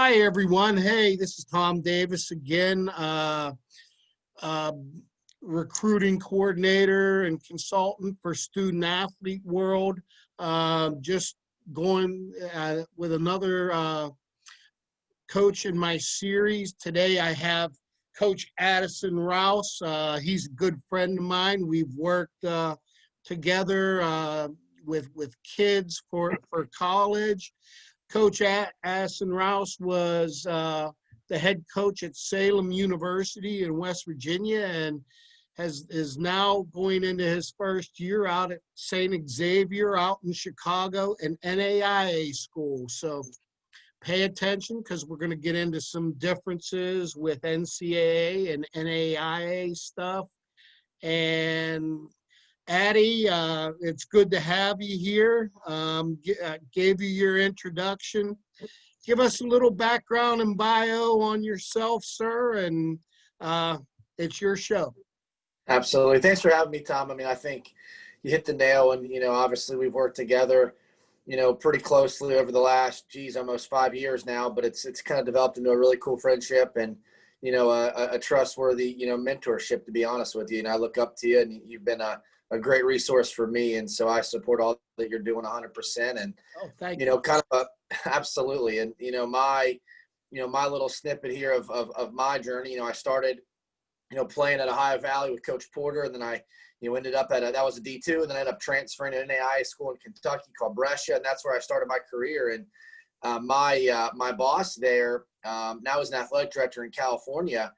Hi, everyone. Hey, this is Tom Davis again, uh, recruiting coordinator and consultant for Student Athlete World. Just going with another coach in my series. Today I have Coach Addison Rouse. He's a good friend of mine. We've worked together with kids for college. Coach Addison Rouse was the head coach at Salem University in West Virginia and is now going into his first year out at St. Xavier out in Chicago, an NAIA school. So pay attention because we're going to get into some differences with NCAA and NAIA stuff. And Addie, it's good to have you here. Gave you your introduction. Give us a little background and bio on yourself, sir, and it's your show. Absolutely. Thanks for having me, Tom. I mean, I think you hit the nail, and, obviously we've worked together, pretty closely over the last, almost 5 years now, but it's kind of developed into a really cool friendship and, a trustworthy, mentorship, to be honest with you. And I look up to you, and you've been a great resource for me. And so I support all that you're doing 100%. And, thank you. Kind of absolutely. And, my little snippet here of my journey, I started, playing at Ohio Valley with Coach Porter. And then I, ended up that was a D2, and then I ended up transferring to NAIA school in Kentucky called Brescia. And that's where I started my career. And my boss there, now is an athletic director in California.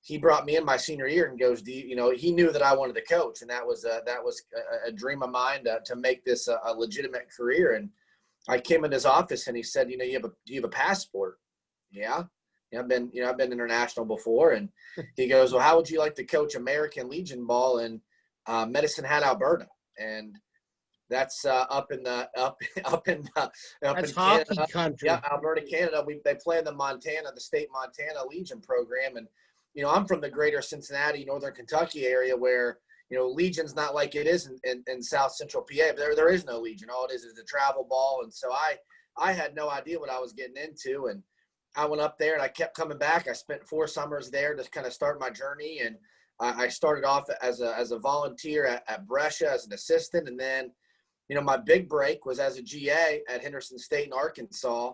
He brought me in my senior year and goes, he knew that I wanted to coach. And that was a dream of mine to make this a legitimate career. And I came in his office and he said, do you have a passport? Yeah. I've been international before. And he goes, well, how would you like to coach American Legion ball in Medicine Hat, Alberta? And that's up in hockey Canada. Country. Yeah, Alberta, Canada. They play in the state Montana Legion program. And, I'm from the greater Cincinnati, northern Kentucky area where, Legion's not like it is in South Central PA. But there is no Legion. All it is a travel ball. And so I had no idea what I was getting into. And I went up there and I kept coming back. I spent 4 summers there to kind of start my journey. And I started off as a volunteer at Brescia as an assistant. And then, my big break was as a GA at Henderson State in Arkansas,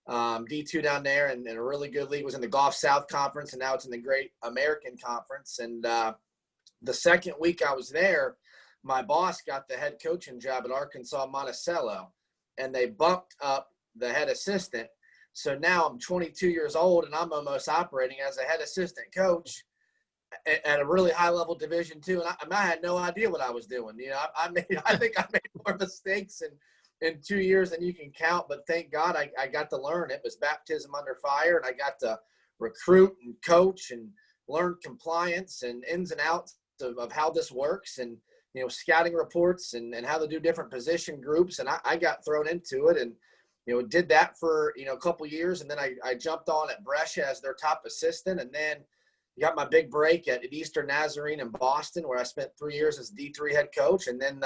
D2 down there, and a really good league. Was in the Gulf South Conference, and now it's in the Great American Conference. And the second week I was there, my boss got the head coaching job at Arkansas Monticello, and they bumped up the head assistant. So now I'm 22 years old, and I'm almost operating as a head assistant coach at a really high level Division II. And I had no idea what I was doing. I think I made more mistakes in 2 years than you can count, but thank God I got to learn. It was baptism under fire, and I got to recruit and coach and learn compliance and ins and outs of how this works, and, scouting reports and how to do different position groups. And I got thrown into it and, did that for, a couple years. And then I jumped on at Brescia as their top assistant. And then got my big break at Eastern Nazarene in Boston, where I spent 3 years as D3 head coach. And then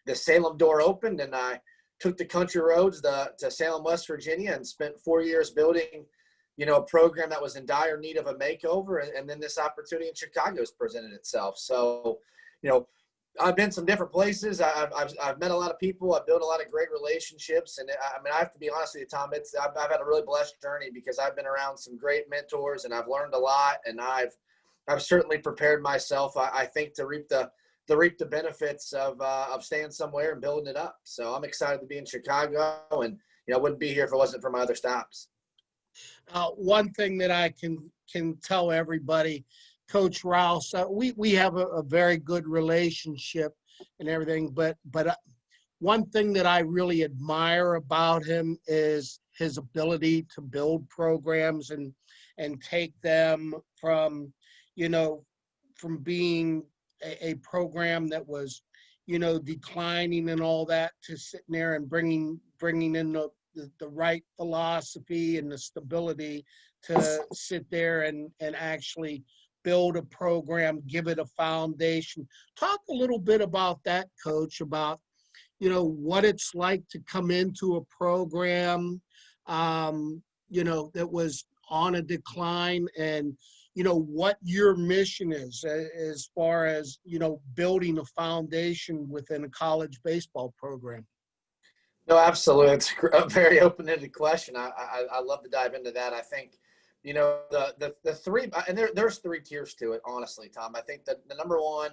the Salem door opened, and I took the country roads to Salem, West Virginia, and spent 4 years building, a program that was in dire need of a makeover. And then this opportunity in Chicago has presented itself. So, I've been some different places. I've met a lot of people. I've built a lot of great relationships. And I have to be honest with you, Tom, I've had a really blessed journey because I've been around some great mentors, and I've learned a lot, and I've certainly prepared myself, I think, to reap the benefits of staying somewhere and building it up. So I'm excited to be in Chicago, and, I wouldn't be here if it wasn't for my other stops. One thing that I can tell everybody, Coach Rouse, we have a very good relationship and everything, but one thing that I really admire about him is his ability to build programs and take them from being a program that was, declining and all that, to sitting there and bringing in the right philosophy and the stability to sit there and actually build a program, give it a foundation. Talk a little bit about that, Coach, about, what it's like to come into a program, that was on a decline, and, what your mission is as far as, building a foundation within a college baseball program. No, absolutely. It's a very open-ended question. I love to dive into that. I think, the three, and there's three tiers to it, honestly, Tom. I think that the number one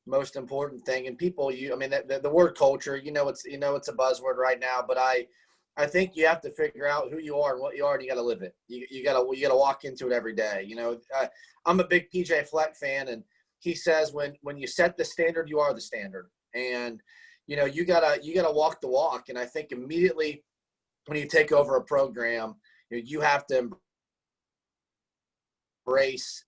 most important thing, and people, the word culture, it's a buzzword right now, but I think you have to figure out who you are and what you are, and you got to live it. You got to walk into it every day. I'm a big PJ Fleck fan, and he says when you set the standard, you are the standard. And you gotta walk the walk. And I think immediately when you take over a program, you have to embrace,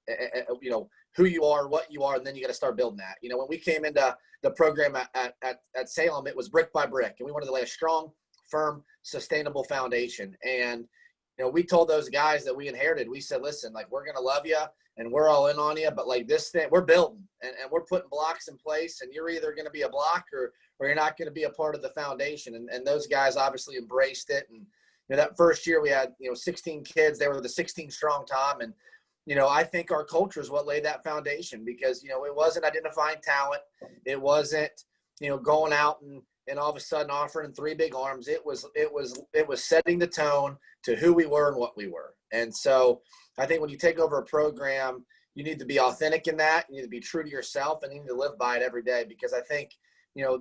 who you are, what you are, and then you got to start building that. When we came into the program at Salem, it was brick by brick, and we wanted to lay a strong, firm, sustainable foundation. And we told those guys that we inherited, we said, listen, like, we're gonna love you and we're all in on you, but like this thing, we're building and we're putting blocks in place, and you're either gonna be a block or you're not gonna be a part of the foundation. And those guys obviously embraced it. And that first year we had 16 kids. They were the 16 strong, Tom. And I think our culture is what laid that foundation, because it wasn't identifying talent, it wasn't going out and all of a sudden offering three big arms. It was setting the tone to who we were and what we were. And so I think when you take over a program, you need to be authentic in that. You need to be true to yourself, and you need to live by it every day, because I think,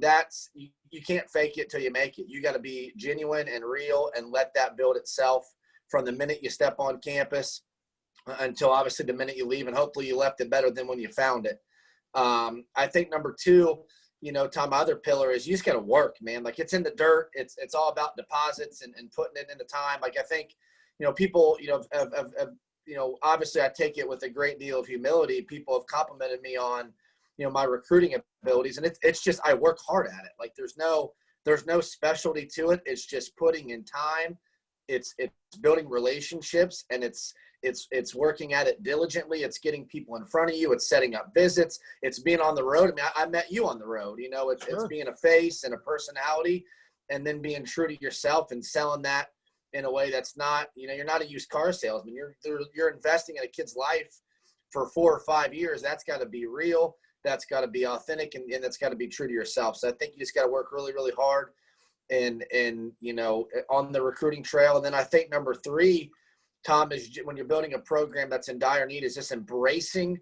that's, you can't fake it till you make it. You got to be genuine and real and let that build itself from the minute you step on campus until obviously the minute you leave, and hopefully you left it better than when you found it. I think number two, Tom, my other pillar is you just got to work, man. Like, it's in the dirt. It's all about deposits and putting it into time. Like, I think, people, obviously I take it with a great deal of humility. People have complimented me on, my recruiting abilities, and it's just, I work hard at it. Like, there's no specialty to it. It's just putting in time. It's building relationships, and it's working at it diligently. It's getting people in front of you. It's setting up visits. It's being on the road. I mean, I met you on the road. It's being a face and a personality, and then being true to yourself and selling that in a way that's not, you're not a used car salesman. You're investing in a kid's life for 4 or 5 years. That's got to be real. That's got to be authentic, and that's got to be true to yourself. So I think you just got to work really, really hard and on the recruiting trail. And then I think number three, Tom, is when you're building a program that's in dire need, is just embracing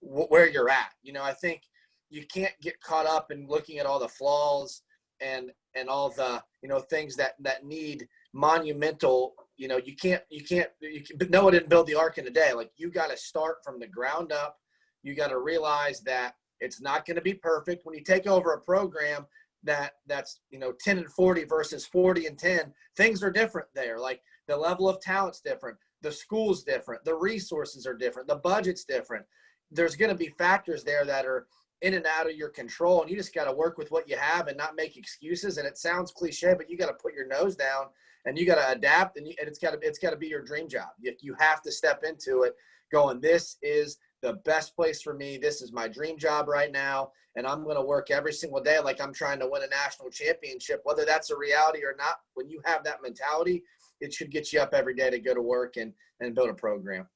where you're at. I think you can't get caught up in looking at all the flaws and all the, things that need monumental, but Noah didn't build the ark in a day. Like, you got to start from the ground up. You got to realize that it's not going to be perfect. When you take over a program that's 10 and 40 versus 40 and 10, things are different there. Like, the level of talent's different. The school's different. The resources are different. The budget's different. There's going to be factors there that are in and out of your control, and you just got to work with what you have and not make excuses. And it sounds cliche, but you got to put your nose down and you got to adapt, and it's got to be your dream job. You have to step into it going, this is the best place for me. This is my dream job right now, and I'm going to work every single day like I'm trying to win a national championship, whether that's a reality or not. When you have that mentality, it should get you up every day to go to work and build a program.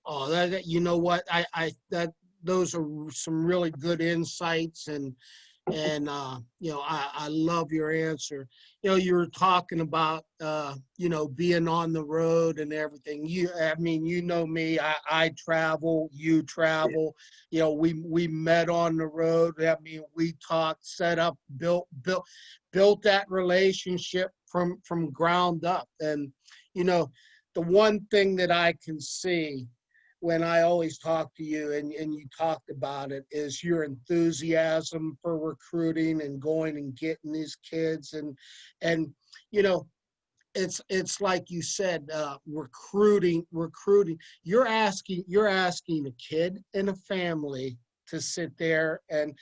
Oh, you know what? Those are some really good insights, and I love your answer. You were talking about being on the road and everything. You know me. I travel. You travel. We met on the road. We talked, set up, built that relationship from ground up. And the one thing that I can see when I always talk to you, and you talked about it, is your enthusiasm for recruiting and going and getting these kids. And it's like you said, recruiting. You're asking a kid and a family to sit there and,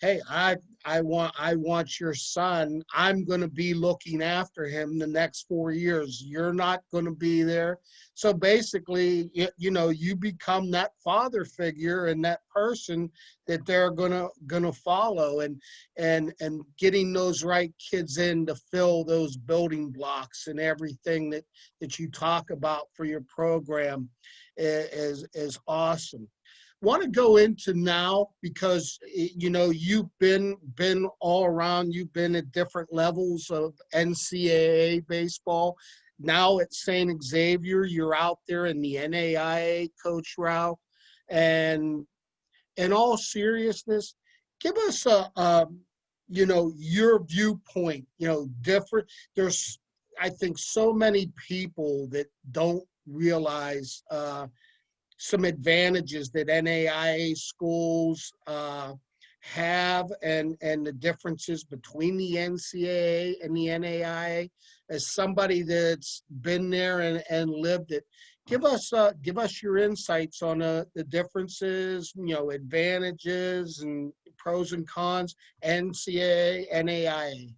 hey, I want your son. I'm going to be looking after him the next 4 years. You're not going to be there. So basically, you become that father figure and that person that they're gonna follow, and getting those right kids in to fill those building blocks and everything that you talk about for your program is awesome. Want to go into now, because you've been all around. You've been at different levels of NCAA baseball. Now at St. Xavier, you're out there in the NAIA, Coach Rouse. And in all seriousness, give us your viewpoint. Different. There's, I think, so many people that don't realize some advantages that NAIA schools have, and the differences between the NCAA and the NAIA. As somebody that's been there and lived it, give us your insights on the differences, advantages and pros and cons, NCAA, NAIA.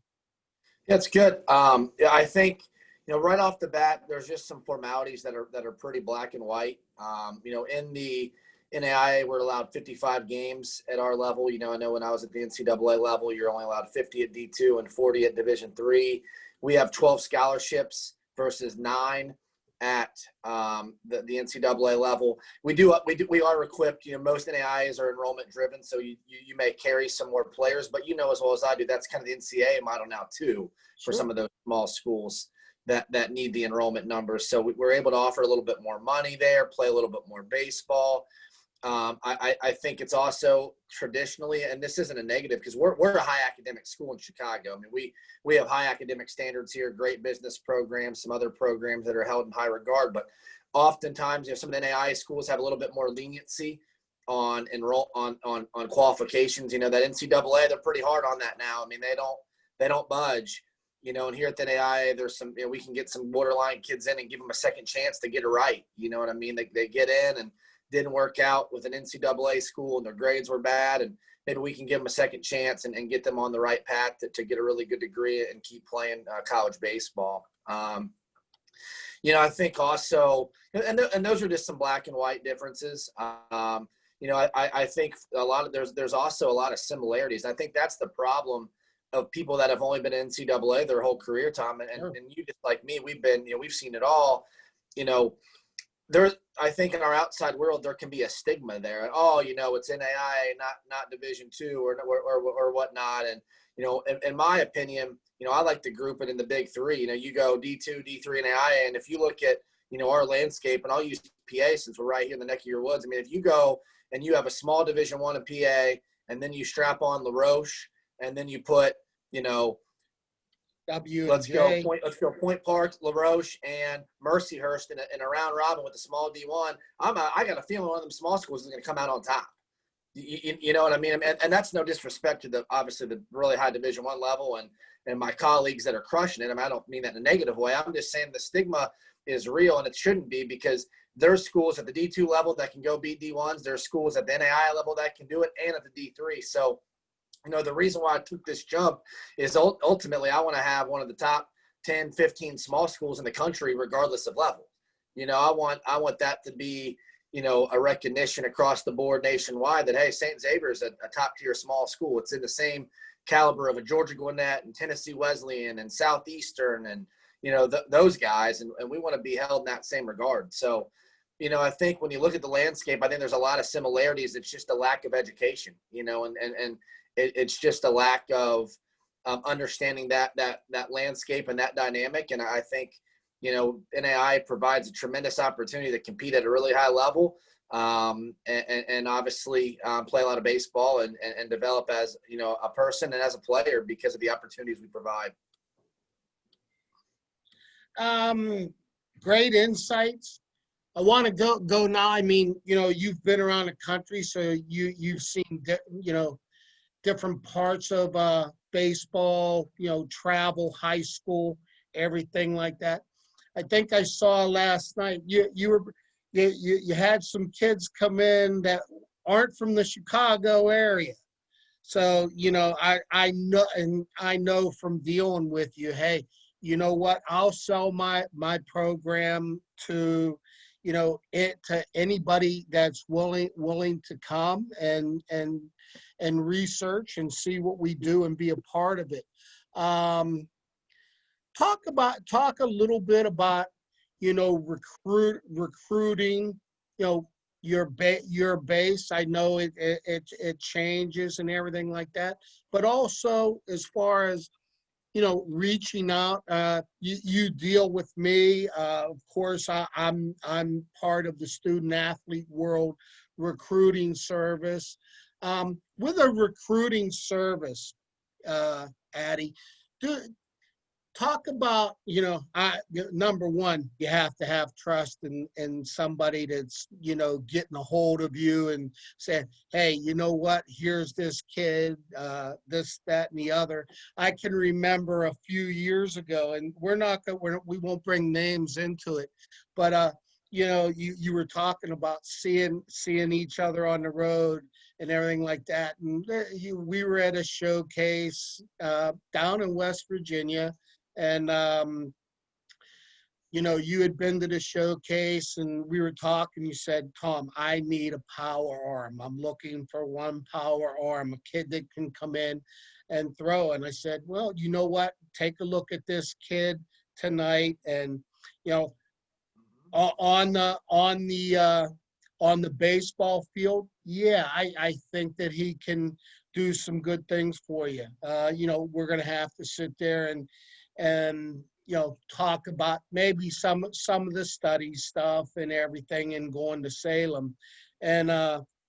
That's good. Yeah, I think, right off the bat, there's just some formalities that are pretty black and white. In the NAIA, we're allowed 55 games at our level. I know when I was at the NCAA level, you're only allowed 50 at D2 and 40 at Division III. We have 12 scholarships versus 9 at the NCAA level. We are equipped. Most NAIAs are enrollment driven, so you may carry some more players, but as well as I do, that's kind of the NCAA model now too for some of those small schools that need the enrollment numbers. So we're able to offer a little bit more money there, play a little bit more baseball. I think it's also traditionally, and this isn't a negative because we're a high academic school in Chicago. I mean, we have high academic standards here, great business programs, some other programs that are held in high regard. But oftentimes, some of the NAIA schools have a little bit more leniency on qualifications. That NCAA, they're pretty hard on that now. I mean, they don't budge. And here at the NAIA, there's some, we can get some borderline kids in and give them a second chance to get it right. You know what I mean? They get in and didn't work out with an NCAA school and their grades were bad, and maybe we can give them a second chance and get them on the right path to get a really good degree and keep playing college baseball. I think also, and those are just some black and white differences. I think there's also a lot of similarities. I think that's the problem of people that have only been in NCAA their whole career, Tom, and you just like me, we've seen it all. I think in our outside world, there can be a stigma there. Oh, it's NAIA, not Division II or whatnot. And, in my opinion, I like to group it in the big three. You go D2, D3, and NAIA. And if you look at, our landscape, and I'll use PA since we're right here in the neck of your woods. I mean, if you go and you have a small Division I in PA, and then you strap on LaRoche, and then you put, let's go Point Park, LaRoche, and Mercyhurst in a round robin with a small D1. I got a feeling one of them small schools is going to come out on top. You know what I mean? And that's no disrespect to obviously the really high Division I level and my colleagues that are crushing it. I mean, I don't mean that in a negative way. I'm just saying the stigma is real, and it shouldn't be, because there's schools at the D2 level that can go beat D1s. There's schools at the NAIA level that can do it, and at the D3. So, the reason why I took this jump is ultimately I want to have one of the top 10, 15 small schools in the country, regardless of level. I want that to be, a recognition across the board nationwide that, hey, St. Xavier is a top tier small school. It's in the same caliber of a Georgia Gwinnett and Tennessee Wesleyan and Southeastern and, those guys. And we want to be held in that same regard. So, I think when you look at the landscape, I think there's a lot of similarities. It's just a lack of education, and it's just a lack of understanding that landscape and that dynamic. And I think, NAIA provides a tremendous opportunity to compete at a really high level, and obviously play a lot of baseball and develop as, a person and as a player because of the opportunities we provide. Great insights. I want to go now. I mean, you've been around the country, so you've seen, different parts of baseball, travel, high school, everything like that. I think I saw last night you had some kids come in that aren't from the Chicago area. So, I know from dealing with you, hey, you know what? I'll sell my program to, to anybody that's willing to come and research and see what we do and be a part of it. Talk a little bit about, recruiting, your base. I know it changes and everything like that, but also as far as, reaching out, you deal with me. Of course, I'm part of the student athlete world recruiting service. With a recruiting service, Addie, do talk about, number one, you have to have trust in somebody that's, getting a hold of you and saying, hey, you know what, here's this kid, this, that, and the other. I can remember a few years ago, and we won't bring names into it, but, you were talking about seeing each other on the road and everything like that. And we were at a showcase down in West Virginia. And, you had been to the showcase and we were talking. You said, Tom, I need a power arm. I'm looking for one power arm, a kid that can come in and throw. And I said, well, you know what? Take a look at this kid tonight. And, on the baseball field, yeah, I think that he can do some good things for you. We're going to have to sit there and talk about maybe some of the study stuff and everything and going to Salem. And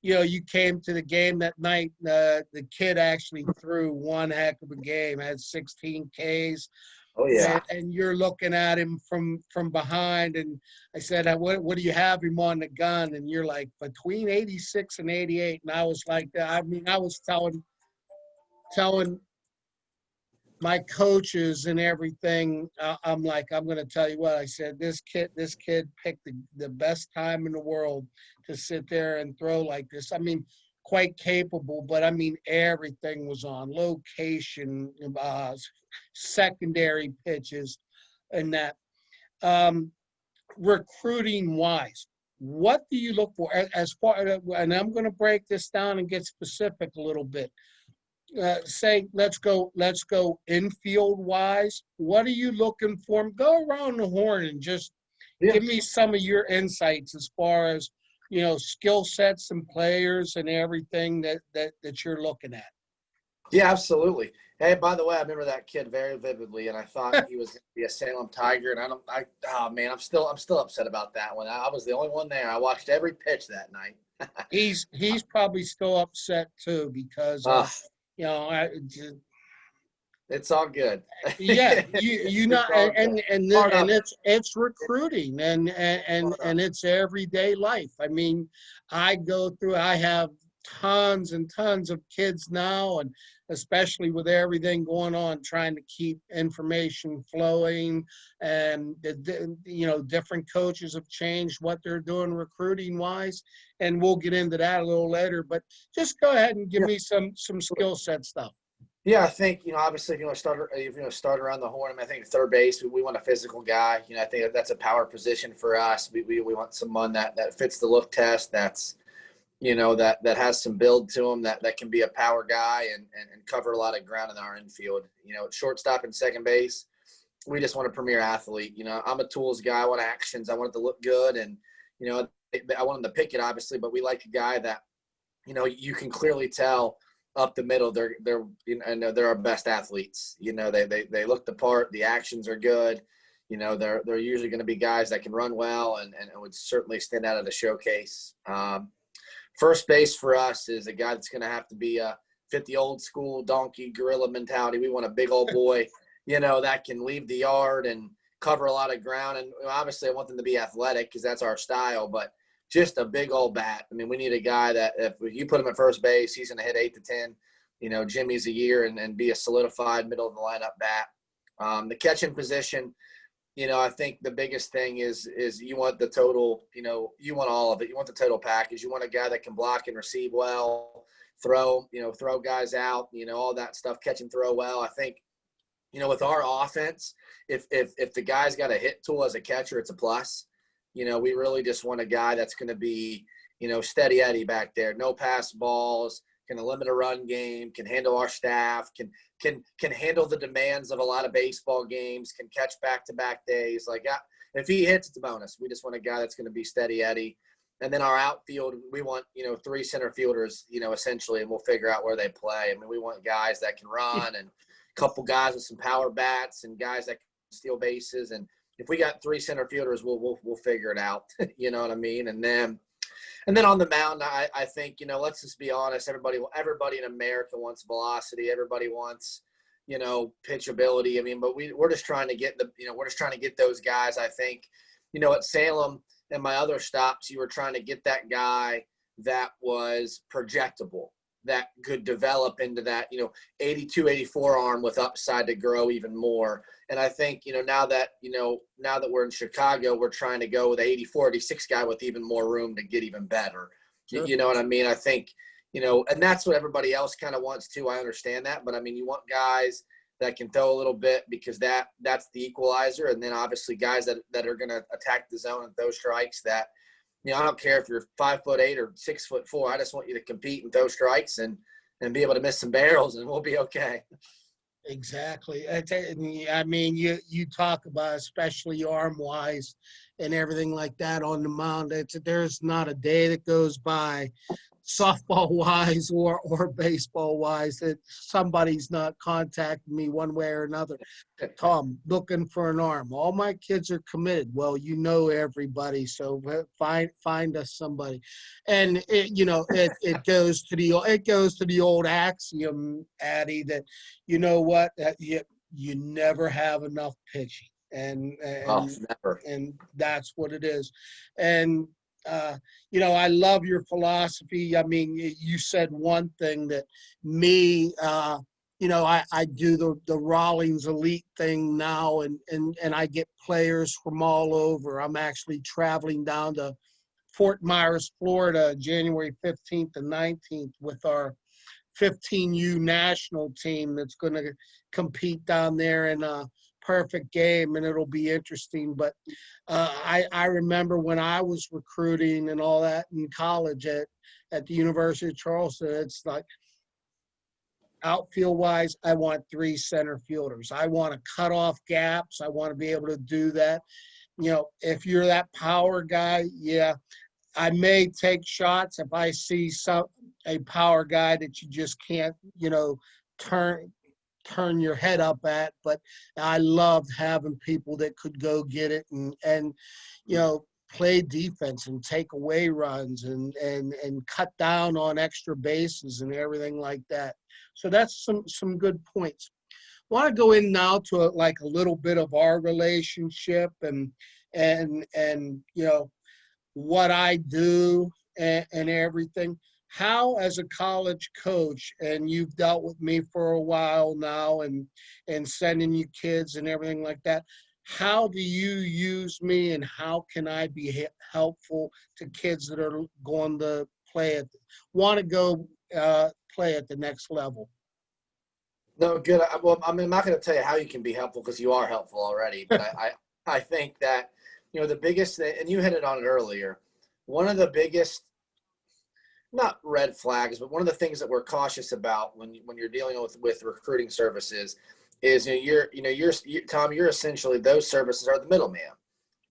you came to the game that night. The kid actually threw one heck of a game, had 16 Ks. Oh yeah. And you're looking at him from behind, and I said, what do you have him on the gun? And you're like, between 86 and 88. And I was like, I was telling my coaches and everything, I'm like, I'm going to tell you what, I said, this kid picked the best time in the world to sit there and throw like this. I mean, quite capable, but I mean, everything was on location, secondary pitches and that. Recruiting wise, what do you look for as far, and I'm going to break this down and get specific a little bit. Say, let's go infield wise. What are you looking for? Go around the horn and just give me some of your insights as far as, skill sets and players and everything that you're looking at. Yeah, absolutely. Hey, by the way, I remember that kid very vividly, and I thought he was going to be a Salem Tiger. And oh man, I'm still upset about that one. I was the only one there. I watched every pitch that night. He's probably still upset too because it's all good. Yeah, and it's recruiting and it's everyday life. I mean, I have tons and tons of kids now, and especially with everything going on, trying to keep information flowing, and different coaches have changed what they're doing recruiting wise, and we'll get into that a little later. But just go ahead and give me some skill set stuff. Yeah, I think, obviously if you want to start around the horn, I think third base, we want a physical guy. I think that's a power position for us. We want someone that fits the look test, that's, that has some build to him, that can be a power guy and cover a lot of ground in our infield. At shortstop and second base, we just want a premier athlete. I'm a tools guy. I want actions. I want it to look good. And, I want him to pick it, obviously, but we like a guy that, you can clearly tell up the middle, they're our best athletes. They look the part. The actions are good. They're usually going to be guys that can run well and would certainly stand out at a showcase. First base for us is a guy that's going to have to be fit the old school donkey gorilla mentality. We want a big old boy, that can leave the yard and cover a lot of ground. And obviously I want them to be athletic because that's our style, but just a big old bat. I mean, we need a guy that if you put him at first base, he's going to hit 8 to 10, Jimmy's a year and be a solidified middle of the lineup bat. The catching position, I think the biggest thing is you want the total, you want all of it. You want the total package. You want a guy that can block and receive well, throw guys out, all that stuff, catch and throw well. I think, with our offense, if the guy's got a hit tool as a catcher, it's a plus. We really just want a guy that's going to be, steady Eddie back there. No pass balls, can limit a run game, can handle our staff, can handle the demands of a lot of baseball games, can catch back-to-back days. Like, if he hits, it's a bonus. We just want a guy that's going to be steady Eddie. And then our outfield, we want, 3 center fielders, essentially, and we'll figure out where they play. I mean, we want guys that can run and a couple guys with some power bats and guys that can steal bases. And if we got 3 center fielders, we'll figure it out. You know what I mean? And then on the mound, I think, let's just be honest. Everybody in America wants velocity. Everybody wants, pitchability. I mean, but we're just trying to get those guys. I think, at Salem and my other stops, you were trying to get that guy that was projectable, that could develop into that, 82, 84 arm with upside to grow even more. And I think, now that we're in Chicago, we're trying to go with an 84, 86 guy with even more room to get even better. Sure. You know what I mean? I think, and that's what everybody else kind of wants too. I understand that. But I mean, you want guys that can throw a little bit because that's the equalizer. And then obviously guys that are going to attack the zone and throw strikes that, I don't care if you're 5'8" or 6'4". I just want you to compete and throw strikes and be able to miss some barrels, and we'll be okay. Exactly. I mean, you talk about especially arm-wise and everything like that on the mound. There's not a day that goes by, softball-wise or baseball-wise, that somebody's not contacting me one way or another. Tom, looking for an arm. All my kids are committed. Well, everybody, so find us somebody. And it goes to the old axiom, Addie, that you never have enough pitching, and never. And that's what it is. And I love your philosophy. I mean, you said one thing that me, I do the Rawlings Elite thing now, and I get players from all over. I'm actually traveling down to Fort Myers, Florida, January 15th and 19th with our 15U national team that's going to compete down there in a perfect game, and it'll be interesting. But I remember when I was recruiting and all that in college at the University of Charleston, it's like, outfield wise, I want 3 center fielders. I want to cut off gaps. I want to be able to do that. If you're that power guy, yeah, I may take shots if I see a power guy that you just can't, turn your head up at. But I loved having people that could go get it and play defense and take away runs and cut down on extra bases and everything like that. So that's some good points. I want to go in now to a little bit of our relationship and what I do and everything. How, as a college coach, and you've dealt with me for a while now and sending you kids and everything like that, how do you use me, and how can I be helpful to kids that are going to want to go play at the next level? No, good. Well, I'm not going to tell you how you can be helpful because you are helpful already. But I think that, the biggest thing, and you hit it on it earlier, one of the biggest, not red flags, but one of the things that we're cautious about when you're dealing with recruiting services is, Tom, you're essentially, those services are the middleman.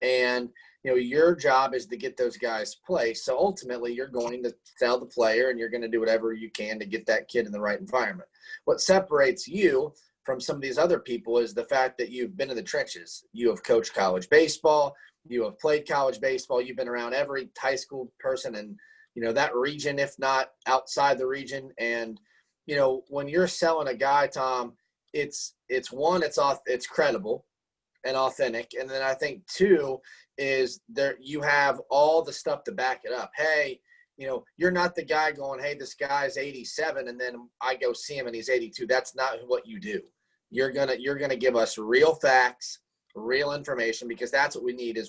And, your job is to get those guys placed. So ultimately you're going to sell the player and you're going to do whatever you can to get that kid in the right environment. What separates you from some of these other people is the fact that you've been in the trenches. You have coached college baseball. You have played college baseball. You've been around every high school person and, that region, if not outside the region. And, when you're selling a guy, Tom, it's credible and authentic. And then I think 2 is there, you have all the stuff to back it up. Hey, you're not the guy going, hey, this guy's 87. And then I go see him and he's 82. That's not what you do. You're going to give us real facts real information, because that's what we need.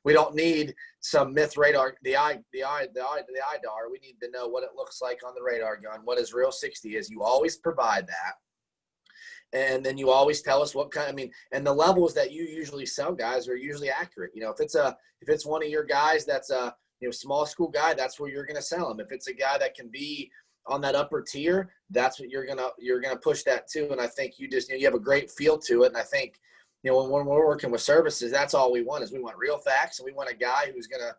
We don't need some myth radar, the IDAR. We need to know what it looks like on the radar gun, what his real 60 is. You always provide that. And then you always tell us what kind, and the levels that you usually sell guys are usually accurate. If it's one of your guys that's a small school guy, that's where you're going to sell him. If it's a guy that can be on that upper tier, that's what you're gonna push that to. And I think you have a great feel to it. And I think when we're working with services, that's all we want. Is we want real facts, and we want a guy who's gonna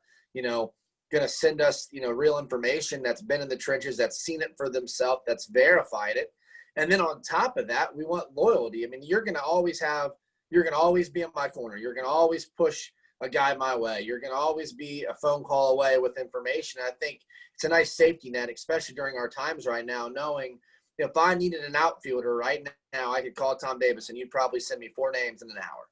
send us real information, that's been in the trenches, that's seen it for themselves, that's verified it. And then on top of that, we want loyalty. You're going to always be in my corner. You're going to always push a guy my way. You're going to always be a phone call away with information. I think it's a nice safety net, especially during our times right now, knowing if I needed an outfielder right now, I could call Tom Davis and you'd probably send me 4 names in an hour.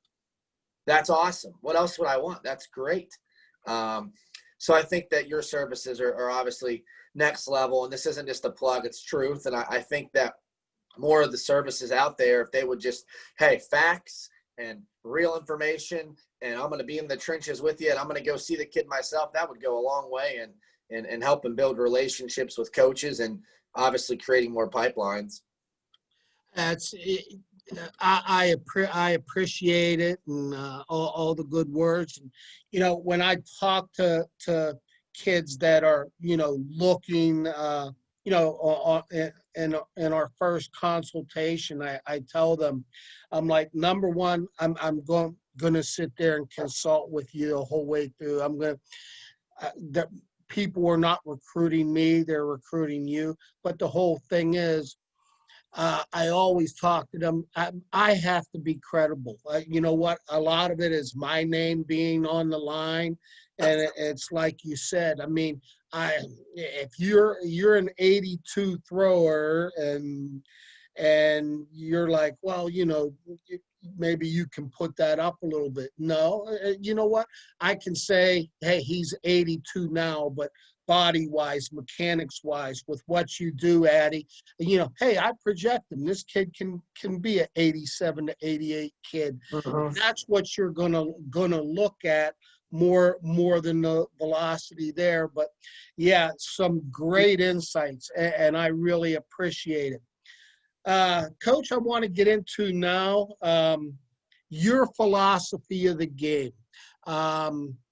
That's awesome. What else would I want? That's great. So I think that your services are obviously next level, and this isn't just a plug, it's truth. And I think that more of the services out there, if they would just, hey, facts and real information, and I'm going to be in the trenches with you, and I'm going to go see the kid myself, that would go a long way and help and build relationships with coaches, and obviously creating more pipelines. I appreciate it, and all the good words. And, when I talk to kids that are, looking, in our first consultation, I tell them, I'm like, number one, I'm going to sit there and consult with you the whole way through. The people are not recruiting me, they're recruiting you. But the whole thing is, I always talk to them. I have to be credible. You know what? A lot of it is my name being on the line, and it's like you said. If you're an 82 thrower and you're like, well, maybe you can put that up a little bit. No, you know what? I can say, hey, he's 82 now, but body-wise, mechanics-wise, with what you do, Addie, hey, I project him. This kid can be an 87 to 88 kid. Mm-hmm. That's what you're gonna look at more than the velocity there. But yeah, some great insights, and I really appreciate it. Coach, I want to get into now your philosophy of the game,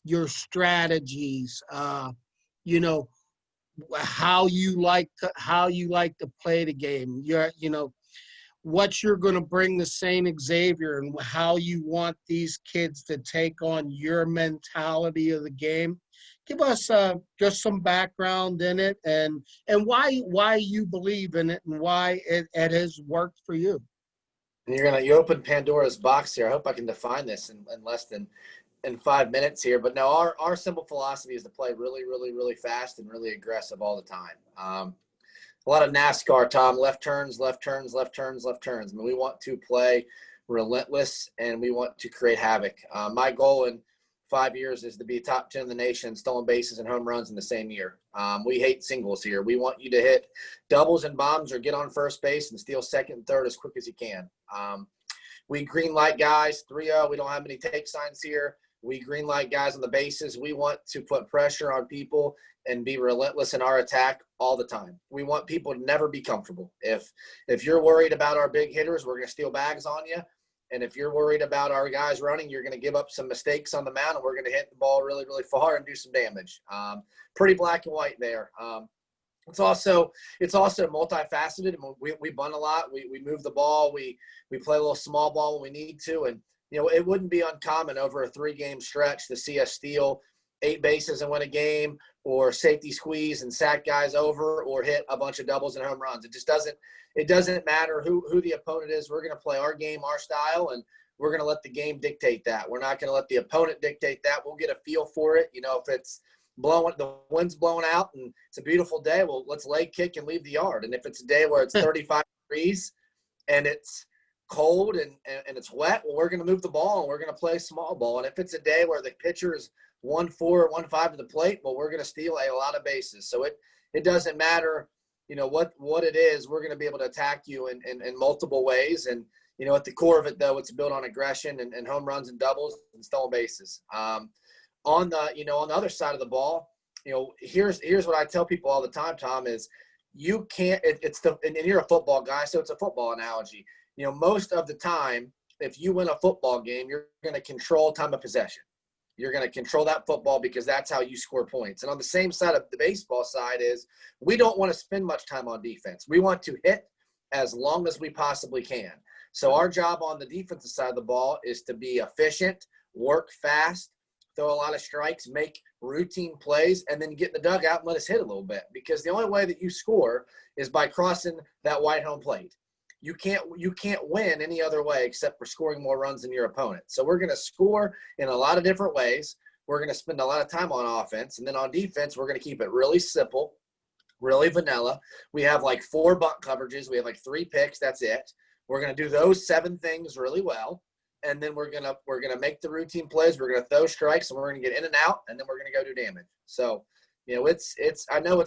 your strategies, how you like to play the game. What you're going to bring to St. Xavier, and how you want these kids to take on your mentality of the game. Give us just some background in it, and why you believe in it, and why it has worked for you. You open Pandora's box here. I hope I can define this in less than 5 minutes here. But no, our simple philosophy is to play really, really, really fast and really aggressive all the time. A lot of NASCAR, Tom, left turns, left turns, left turns, left turns. We want to play relentless, and we want to create havoc. My goal in 5 years is to be top 10 in the nation, stolen bases and home runs in the same year. We hate singles here. We want you to hit doubles and bombs, or get on first base and steal second and third as quick as you can. We green light guys, 3-0. We don't have any take signs here. We green light guys on the bases. We want to put pressure on people and be relentless in our attack all the time. We want people to never be comfortable. If you're worried about our big hitters, we're going to steal bags on you. And if you're worried about our guys running, you're going to give up some mistakes on the mound, and we're going to hit the ball really, really far and do some damage. Pretty black and white there. It's also multifaceted. We bunt a lot. We move the ball. We play a little small ball when we need to. And, it wouldn't be uncommon over a 3-game stretch to see us steal 8 bases and win a game, or safety squeeze and sack guys over, or hit a bunch of doubles and home runs. It doesn't matter who the opponent is. We're going to play our game, our style, and we're going to let the game dictate that. We're not going to let the opponent dictate that. We'll get a feel for it. If it's the wind's blowing out and it's a beautiful day, well, let's leg kick and leave the yard. And if it's a day where it's 35 degrees and it's cold and it's wet, well, we're going to move the ball and we're going to play small ball. And if it's a day where the pitcher is 1-4 or 1-5 to the plate, well, we're going to steal a lot of bases. So it doesn't matter, what it is. We're going to be able to attack you in multiple ways. And, At the core of it, though, it's built on aggression and home runs and doubles and stolen bases. On the other side of the ball, here's what I tell people all the time, Tom, is you can't, and you're a football guy, so it's a football analogy. Most of the time, if you win a football game, you're going to control time of possession. You're going to control that football because that's how you score points. And on the same side of the baseball side is we don't want to spend much time on defense. We want to hit as long as we possibly can. So our job on the defensive side of the ball is to be efficient, work fast, throw a lot of strikes, make routine plays, and then get in the dugout and let us hit a little bit. Because the only way that you score is by crossing that wide home plate. You can't win any other way except for scoring more runs than your opponent. So we're going to score in a lot of different ways. We're going to spend a lot of time on offense. And then on defense, we're going to keep it really simple, really vanilla. We have like 4 bunt coverages. We have like 3 picks. That's it. We're going to do those 7 things really well. And then we're gonna make the routine plays. We're gonna throw strikes, and we're gonna get in and out, and then we're gonna go do damage. So, I know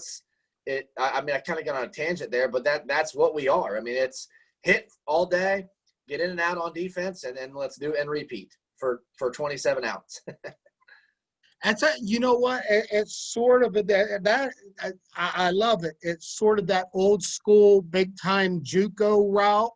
I kind of got on a tangent there, but that's what we are. I mean, it's hit all day, get in and out on defense, and then let's do and repeat for 27 outs. That's you know what? It's sort of that I love it. It's sort of that old school, big time JUCO route.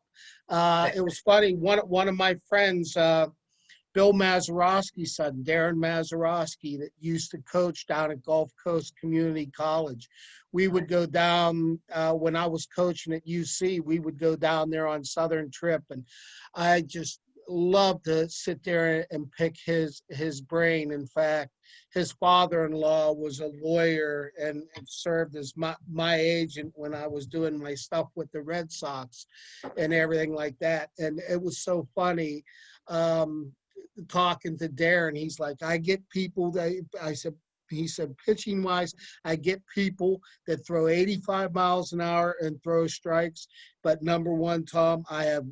It was funny. One of my friends, Bill Mazeroski's son, Darren Mazeroski, that used to coach down at Gulf Coast Community College. We would go down when I was coaching at UC. We would go down there on Southern Trip, and I just loved to sit there and pick his brain. In fact, his father-in-law was a lawyer and served as my agent when I was doing my stuff with the Red Sox and everything like that. And it was so funny talking to Darren. He's like, I get people that he said, pitching wise, I get people that throw 85 miles an hour and throw strikes. But number one, Tom, I have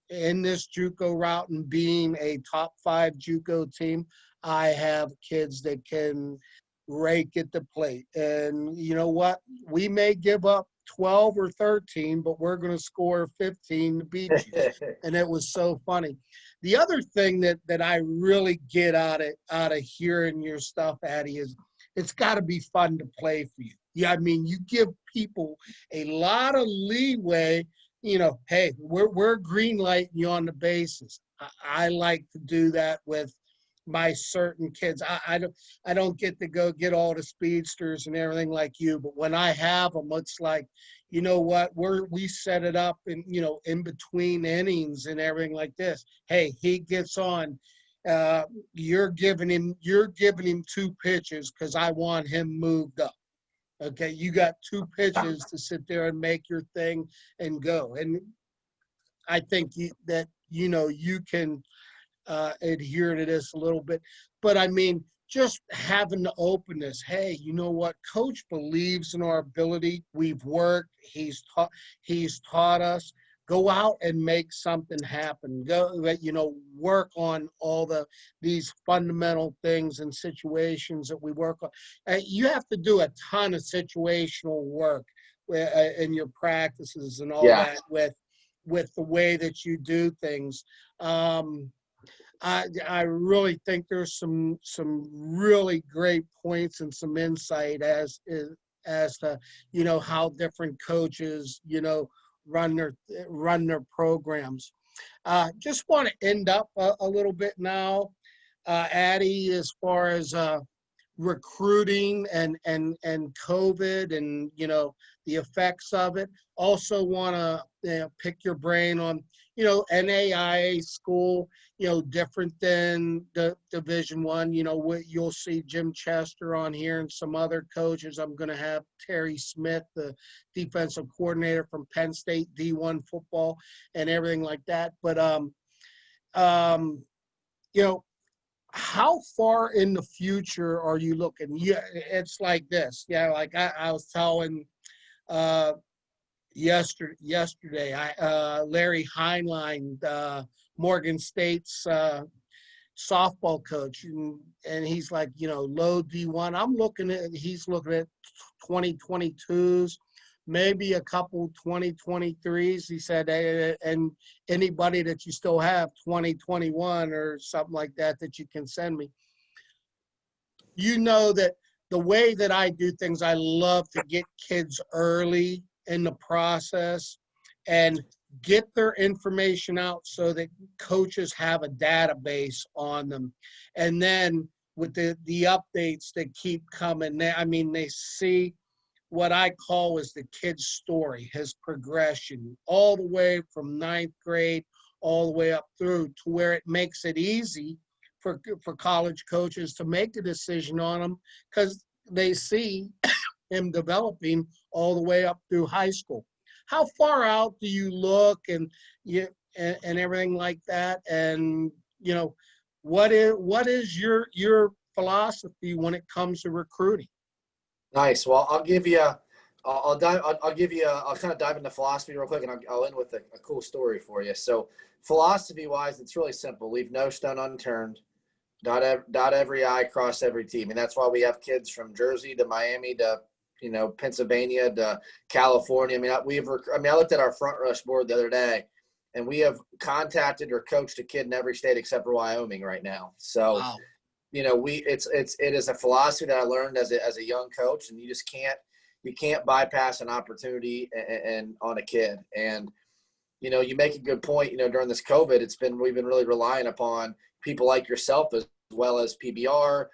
in this JUCO route and being a top 5 JUCO team, I have kids that can rake at the plate. And you know what? We may give up 12 or 13, but we're going to score 15 to beat you. And it was so funny. The other thing that I really get out of hearing your stuff, Addie, is it's got to be fun to play for you. Yeah, I mean, you give people a lot of leeway. Hey, we're green lighting you on the bases. I like to do that with my certain kids. I don't get to go get all the speedsters and everything like you, but when I have them, it's like, you know what, we set it up and in between innings and everything like this. Hey, he gets on. You're giving him 2 pitches because I want him moved up. Okay, you got 2 pitches to sit there and make your thing and go. And I think that you can adhere to this a little bit. But I mean, just having the openness. Hey, you know what? Coach believes in our ability. We've worked. He's taught us. Go out and make something happen. Go, work on all these fundamental things and situations that we work on. You have to do a ton of situational work in your practices and all that with the way that you do things. I really think there's some really great points and some insight as to how different coaches run their programs. Just want to end up a little bit now, Addie, as far as recruiting and COVID and the effects of it. Also want to pick your brain on NAIA school, different than the Division I. You'll see Jim Chester on here and some other coaches. I'm going to have Terry Smith, the defensive coordinator from Penn State D1 football and everything like that. But how far in the future are you looking? Yeah, it's like this. Yeah, like I was telling yesterday, Larry Heinlein, Morgan State's softball coach, and he's like, low D1. He's looking at 2022s, maybe a couple 2023s. He said, and anybody that you still have 2021 or something like that that you can send me. You know that the way that I do things, I love to get kids early in the process and get their information out so that coaches have a database on them. And then with the updates that keep coming, they see what I call is the kid's story, his progression, all the way from ninth grade, all the way up through to where it makes it easy for college coaches to make a decision on him because they see him developing all the way up through high school. How far out do you look and everything like that? And what is your philosophy when it comes to recruiting? Nice. Well, I'll give you. I'll kind of dive into philosophy real quick, and I'll end with a cool story for you. So, philosophy-wise, it's really simple. Leave no stone unturned. Dot every I, cross every T. I mean, that's why we have kids from Jersey to Miami to Pennsylvania to California. I looked at our front rush board the other day, and we have contacted or coached a kid in every state except for Wyoming right now. So. Wow. It is a philosophy that I learned as a young coach, and you can't bypass an opportunity and on a kid. And, you make a good point, during this COVID, we've been really relying upon people like yourself as well as PBR,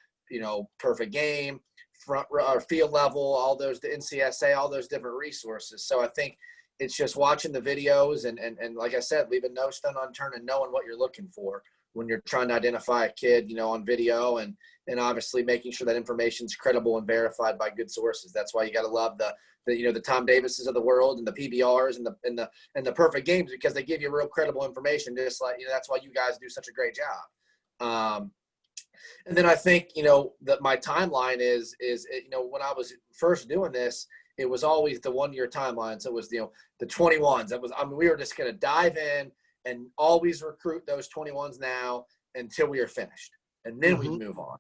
perfect game, front or field level, all those, the NCSA, all those different resources. So I think it's just watching the videos and like I said, leaving no stone unturned and knowing what you're looking for when you're trying to identify a kid, on video and obviously making sure that information is credible and verified by good sources. That's why you got to love the Tom Davises of the world and the PBRs and the perfect games, because they give you real credible information. Just like, that's why you guys do such a great job. And then I think, that my timeline is, when I was first doing this, it was always the 1 year timeline. So it was, the 21s. We were just going to dive in and always recruit those 21s now until we are finished. And then we'd move on.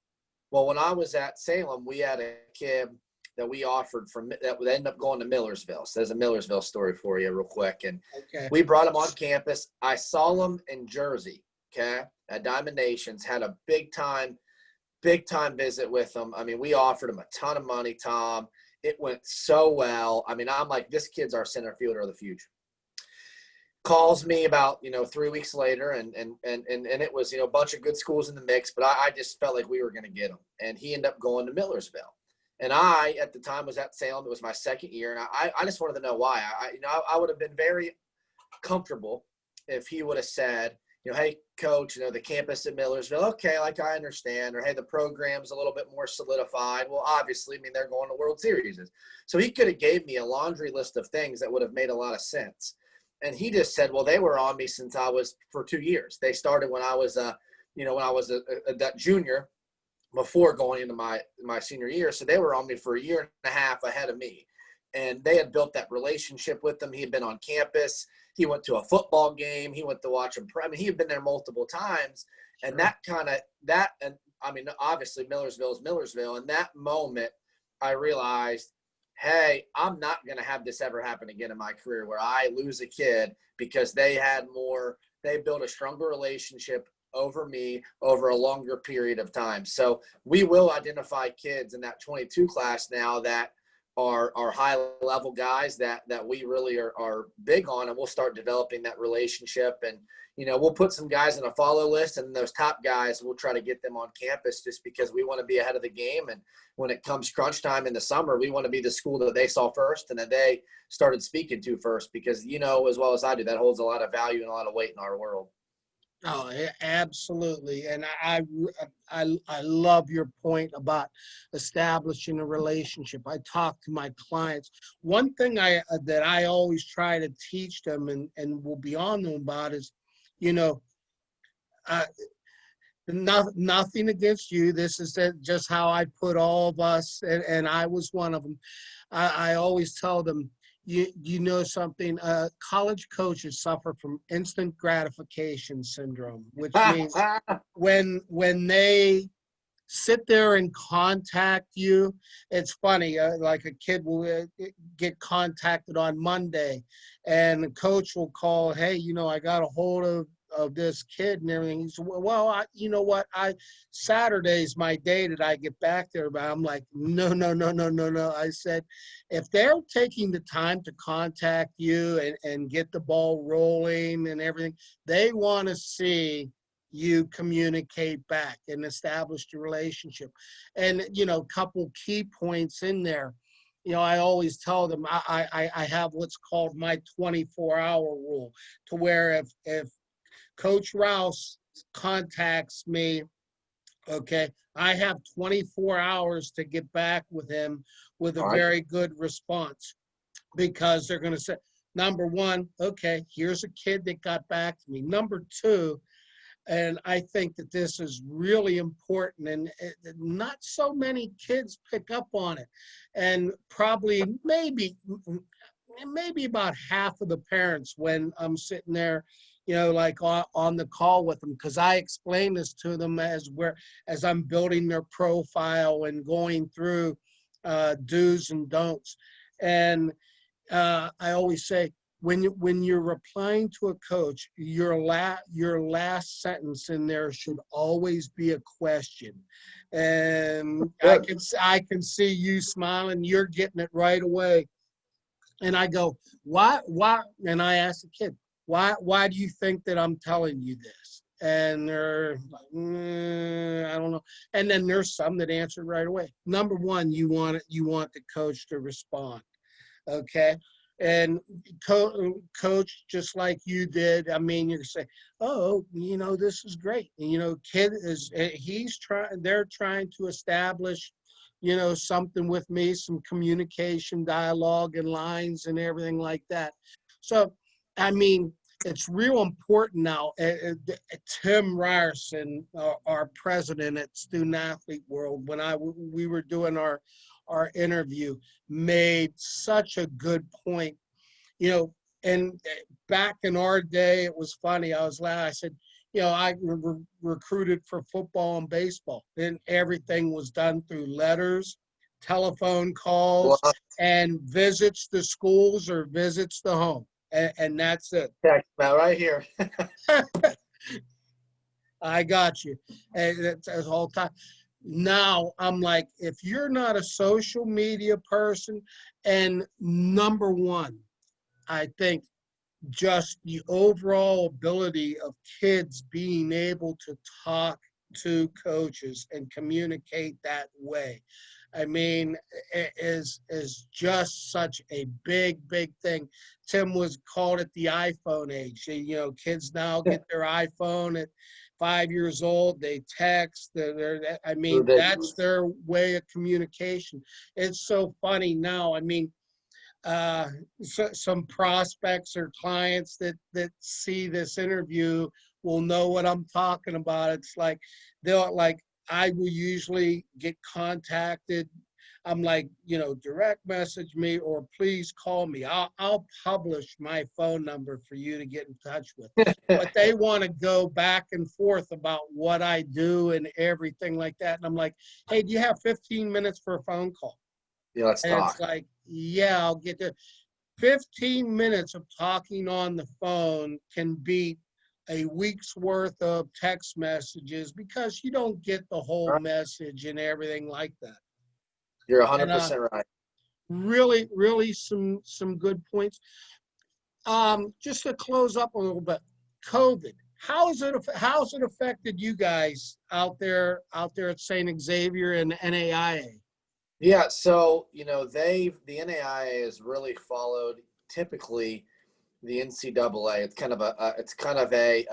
Well, when I was at Salem, we had a kid that we offered that would end up going to Millersville. So there's a Millersville story for you real quick. And we brought him on campus. I saw him in Jersey, at Diamond Nations, had a big time visit with him. We offered him a ton of money, Tom. It went so well. I'm like, this kid's our center fielder of the future. Calls me about 3 weeks later, and it was a bunch of good schools in the mix, but I just felt like we were going to get him, and he ended up going to Millersville. And I at the time was at Salem. It was my second year, and I just wanted to know why. I would have been very comfortable if he would have said, hey coach, the campus at Millersville, okay, like I understand, or hey, the program's a little bit more solidified. Well, obviously, they're going to World Series, so he could have gave me a laundry list of things that would have made a lot of sense. And he just said, well, they were on me since I was for 2 years. They started when I was a junior before going into my senior year. So they were on me for a year and a half ahead of me. And they had built that relationship with them. He had been on campus. He went to a football game. He went to watch him. He had been there multiple times. And obviously Millersville is Millersville. And that moment I realized, hey, I'm not going to have this ever happen again in my career where I lose a kid because they built a stronger relationship over me over a longer period of time. So we will identify kids in that 22 class now that are high level guys that we really are big on, and we'll start developing that relationship. And, we'll put some guys in a follow list, and those top guys, we'll try to get them on campus just because we want to be ahead of the game. And when it comes crunch time in the summer, we want to be the school that they saw first and that they started speaking to first, because, as well as I do, that holds a lot of value and a lot of weight in our world. Oh, absolutely. And I love your point about establishing a relationship. I talk to my clients. One thing that I always try to teach them and will be on them about is, nothing against you. This is just how I put all of us, and I was one of them. I always tell them, you know something, college coaches suffer from instant gratification syndrome, which means when they sit there and contact you. It's funny, like a kid will get contacted on Monday, and the coach will call, hey, I got a hold of this kid and everything. He said, well, you know what? Saturday's my day that I get back there. But I'm like, no, no, no, no, no, no. I said, if they're taking the time to contact you and get the ball rolling and everything, they want to see you communicate back and establish the relationship. And, a couple key points in there. I always tell them I have what's called my 24-hour rule, to where if Coach Rouse contacts me, okay, I have 24 hours to get back with him with a All right. very good response, because they're going to say, number one, okay, here's a kid that got back to me. Number two, and I think that this is really important, and not so many kids pick up on it. And probably maybe about half of the parents, when I'm sitting there, like on the call with them, because I explain this to them as I'm building their profile and going through do's and don'ts. And I always say, when you're replying to a coach, your last sentence in there should always be a question. And I can see you smiling. You're getting it right away. And I go, why? And I ask the kid, why do you think that I'm telling you this? And they're like, I don't know. And then there's some that answer right away. Number one, you want the coach to respond. Okay. And coach, just like you did, I mean, you say, oh, this is great. And, kid they're trying to establish, something with me, some communication, dialogue, and lines and everything like that. So, I mean, it's real important now. Tim Ryerson, our president at Student Athlete World, when we were doing our interview, made such a good point. And back in our day, it was funny. I said, I recruited for football and baseball, and everything was done through letters, telephone calls, and visits to schools or visits to home. And that's it. Text right here. I got you. And it's all time. Now I'm like, if you're not a social media person, and number one, I think just the overall ability of kids being able to talk to coaches and communicate that way, I mean, it is just such a big thing. Tim called it the iPhone age. Kids now get their iPhone at 5 years old. They text. That's their way of communication. It's so funny now. I mean, some prospects or clients that see this interview will know what I'm talking about. It's like, I will usually get contacted. I'm like, direct message me or please call me. I'll publish my phone number for you to get in touch with. But they want to go back and forth about what I do and everything like that. And I'm like, hey, do you have 15 minutes for a phone call? Yeah, let's talk. It's like, yeah, I'll get there. 15 minutes of talking on the phone can beat a week's worth of text messages, because you don't get the whole message and everything like that. You're 100% right. Really some good points. Just to close up a little bit, COVID. How's it affected you guys out there at St. Xavier and NAIA? Yeah, so the NAIA has really followed typically the NCAA. It's kind of a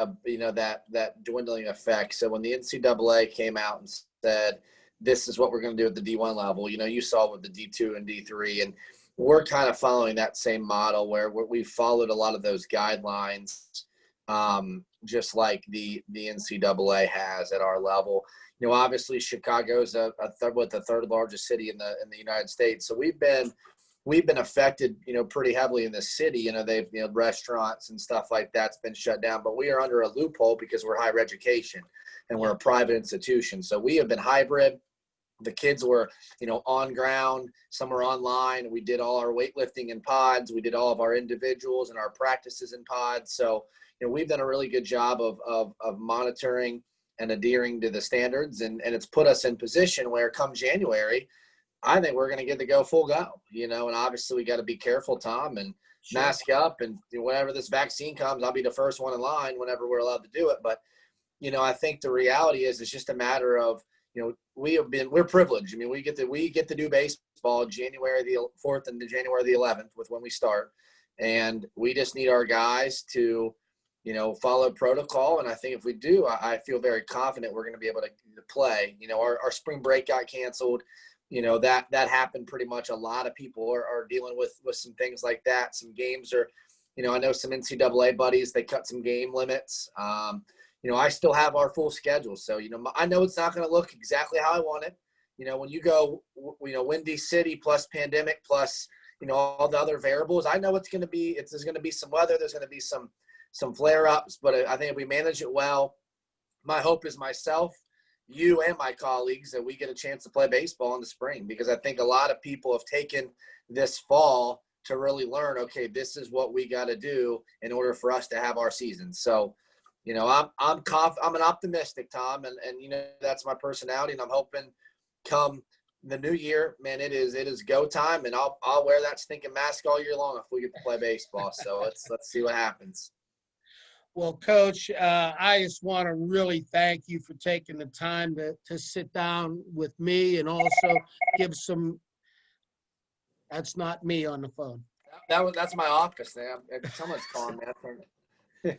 that dwindling effect. So when the NCAA came out and said, this is what we're going to do at the D1 level, you saw with the D2 and D3, and we're kind of following that same model where we've followed a lot of those guidelines, just like the NCAA has at our level. Obviously Chicago's the third largest city in the United States. So we've been affected, pretty heavily in the city. They've, restaurants and stuff like that's been shut down, but we are under a loophole because we're higher education. and we're a private institution. So we have been hybrid. The kids were, on ground. Some were online. We did all our weightlifting in pods. We did all of our individuals and our practices in pods. So, we've done a really good job of monitoring and adhering to the standards. And it's put us in position where come January, I think we're going to get to go full go, and obviously we got to be careful, Tom, and mask up. And whenever this vaccine comes, I'll be the first one in line whenever we're allowed to do it. But, I think the reality is it's just a matter of, we're privileged. I mean, we get to do baseball January the 4th and January the 11th with when we start. And we just need our guys to, follow protocol. And I think if we do, I feel very confident we're going to be able to play. Our spring break got canceled. That happened pretty much. A lot of people are dealing with some things like that. Some games are, I know some NCAA buddies, they cut some game limits. I still have our full schedule. So, I know it's not going to look exactly how I want it. When you go, Windy City plus pandemic plus, all the other variables, I know it's going to be, there's going to be some weather. There's going to be some flare-ups, but I think if we manage it well, my hope is myself, you and my colleagues, that we get a chance to play baseball in the spring, because I think a lot of people have taken this fall to really learn, okay, this is what we got to do in order for us to have our season. So, I'm an optimistic, Tom, and that's my personality, and I'm hoping come the new year, man, it is go time, and I'll wear that stinking mask all year long if we get to play baseball. So let's see what happens. Well, Coach, I just want to really thank you for taking the time to sit down with me, and also give some. That's not me on the phone. That's my office there. Someone's calling me.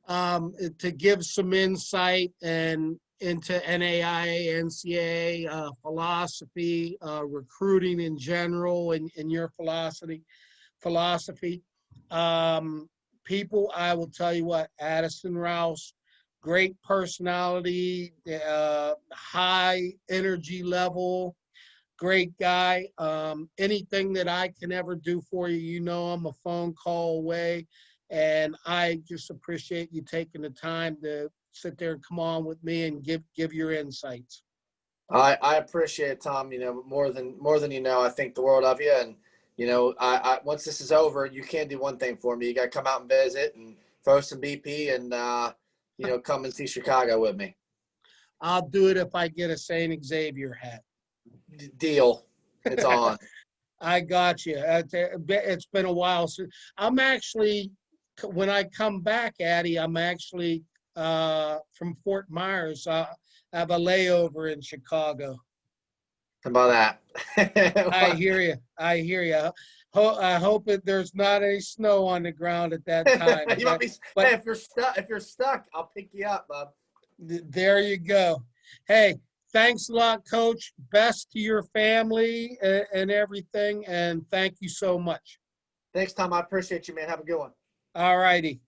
To give some insight and into NAIA, NCAA philosophy, recruiting in general, and your philosophy. People, I will tell you what, Addison, Rouse, great personality, high energy level, great guy. Anything that I can ever do for you, I'm a phone call away. And I just appreciate you taking the time to sit there and come on with me and give your insights. I appreciate it, Tom. More than I think the world of you. And I once this is over, you can't do one thing for me. You got to come out and visit and throw some BP and come and see Chicago with me. I'll do it if I get a St. Xavier hat. Deal. It's on. I got you. It's been a while since I'm actually. When I come back, Addie, I'm actually from Fort Myers. I have a layover in Chicago. How about that? I hear you. I hope that there's not any snow on the ground at that time. Hey, if you're stuck, I'll pick you up, bub. There you go. Hey, thanks a lot, Coach. Best to your family and everything, and thank you so much. Thanks, Tom. I appreciate you, man. Have a good one. All righty.